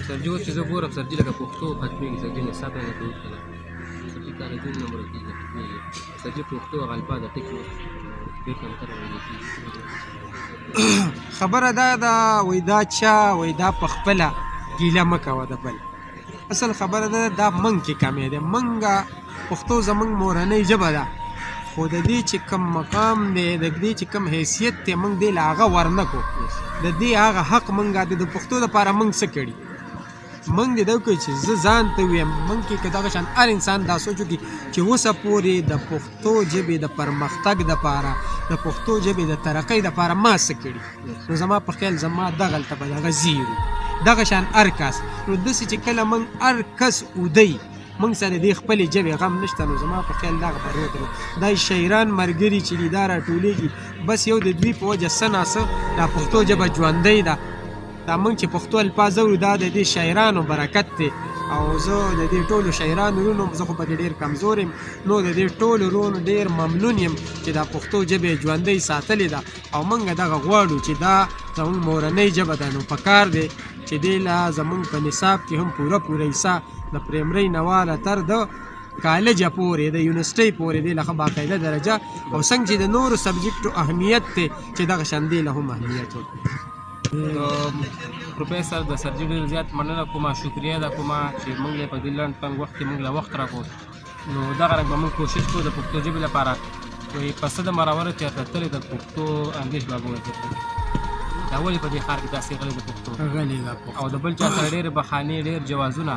سرجي اوس چې زه ګورم سرجي لکه پښتو ختمېږي سرجي نصاب یې نه کوي کنه سرجي کالجونه نه مړه کېږي ختمېږي سرجي پښتو هغه الفاظ ټکي بېرته هم سره ویلې کېږي خبره دا ده وایي دا چا وایي دا په خپله ګیله مه کوه د بل اصل خبره ده دا منږ کې کمی دی منږه پښتو زموږ مورنۍ ژبه ده خو د دې چې کوم مقام دی د دې چې کوم حیثیت دی موږ دې له هغه ورنه کړو د دې هغه حق موږ د پښتو دپاره موږ څه کړي موږ دې دا وکړو چې زه ځان ته ویم موږ کې که دغه شان هر انسان دا سوچ وکړي چې اوسه پورې د پښتو ژبې د پرمختګ دپاره د پښتو ژبې د ترقۍ دپاره ما څه کړي نو زما په خیال زما دغلته به دغه زیرو دغه شان هر کس نو داسې چې کله موږ هر کس اودی موږ سره دې خپلې ژبې غم نشته نو زما په خیال دغه به روت دا شاعران ملګري چې دي دا راټولېږي بس یو د دوی په وجه څه ناڅه دا پښتو ژبه ژوندۍ ده دا موږ چې پښتو الفاظ اورو دا د دې شاعرانو برکت دی او زه د دې ټولو شاعرانو ورونو زه خو په دې ډېر کمزور یم نو د دې ټولو ورونو ډېر ممنون یم چې دا پښتو ژبې ژوندۍ ساتلې ده او موږ دغه غواړو چې دا زموږ مورنۍ ژبه ده نو پکار دی چې دې له زموږ په نصاب کې هم پوره حصه د پریمرۍ نه واله تر د کالجه پورې د یونیورسټۍ پورې دې له ښه باقاعده درجه او څنګه چې د نورو سبجیکټو اهمیت دی چې دغه شان دې له هم اهمیت وکړي پروفیسر د سرجي ډېر زیات مننه کومه شکریه ده کومه چې موږ یې په دې لنډ تنګ وخت کې موږ له وخت راکړو نو دغه رنګ به موږ کوشش کوو د پښتو ژبې لپاره وایي پسه د مرور چېرته تللی د پښتو انګلیش بابا وایي دا ولې په دې ښار کې داسې غلی د پښتو او د بل چا سره ډېرې بخانې ډېر جوازونه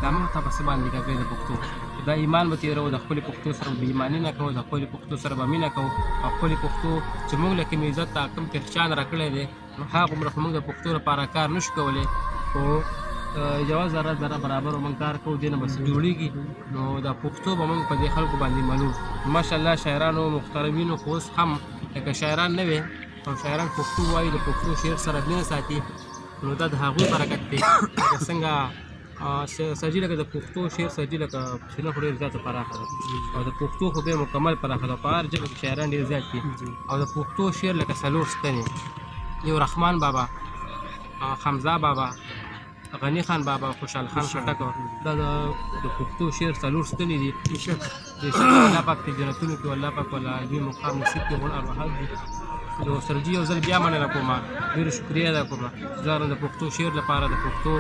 دا موږ ته په څه باندې کوي د پښتو دا ایمان به تېروو د خپلې پښتو سره به ایماني نه کوو د خپلې پښتو سره به مینه کوو او خپلې پښتو چې موږ له کوم عزت ته کوم پهچان راکړی دی نو هغومره خو موږ د پښتو لپاره کار نشو کولی خو یوه ذره برابر موږ کار کوو دې نه به څه جوړېږي نو د پښتو به موږ په دې خلکو باندې منو ماشاءالله شاعرانو محترمینو خو اوس هم لکه شاعران نه وي او شاعران پښتو وایي د پښتو شعر سره مینه ساتي نو دا د هغوی برکت دی لکه څنګه سرجي لکه د پښتو شعر سرجي لکه سینه خو ډېر زیاته پراخه ده او د پښتو خو ډېر مکمل پراخه ده په هر ژبه کې شاعران ډېر زیات دي او د پښتو شعر لکه څلور ستنې یو رحمان بابا حمزه بابا غني خان بابا خوشحال خان خټک دا د پښتو شعر څلور ستنې دي الله پاک په جنتونو کې الله پاک ولا دوی مقام نصیب کړي غون ارواحات دي نو سرجي یو ځل بیا مننه کومه ډېره شکریه ده کومه زه د پښتو شعر لپاره د پښتو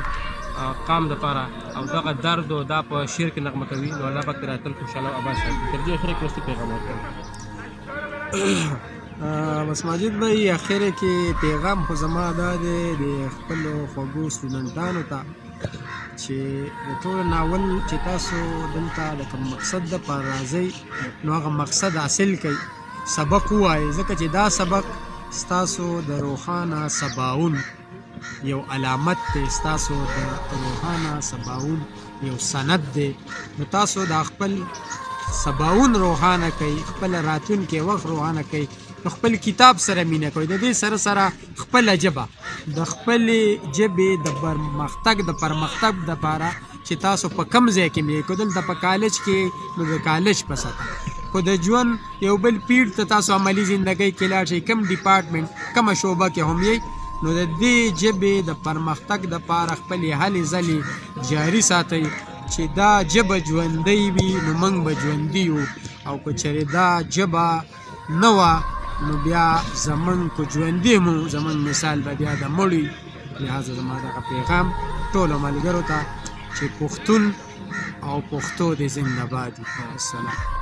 قام دپاره او دغه درد او دا په شعر کې نغمه کوي نو الله پاک تر تل خوشحاله او آباد ساتي سرجي اخر کې وروستي پیغام ورکوم بس ماجد بھائی اخر کې پیغام خو زما دا دی د خپلو خوږو سټوډنټانو ته چې د ټول ناول چې تاسو دلته د کوم مقصد دپاره راځئ نو هغه مقصد حاصل کړئ سبق ووایئ ځکه چې دا سبق ستاسو د روښانه سباون یو علامت دی ستاسو د روښانه سباون یو سند دی نو تاسو دا خپل سباون روښانه کوئ خپل راتلونکی وخت روښانه کوئ نو خپل کتاب سره مینه کوئ د دې سره سره خپله ژبه د خپلې ژبې د پرمختګ دپاره چې تاسو په کم ځای کې مې کو دلته په کالج کې نو د کالج په سطح خو د ژوند یو بل پیړ ته تاسو عملي زندګۍ کې لاړ شئ کم ډپارټمنټ کومه شعبه کې هم یئ نو د دې ژبې د پرمختګ دپاره خپلې هلې ځلې جاري ساتئ چې دا ژبه ژوندۍ وي نو موږ به ژوندي یو او که چېرې دا ژبه نه وه نو بیا زموږ که ژوندي مو زموږ مثال به بیا د مړي لهذا زما دغه پیغام ټولو ملګرو ته چې پښتون او پښتو دې زنده باد وي السلام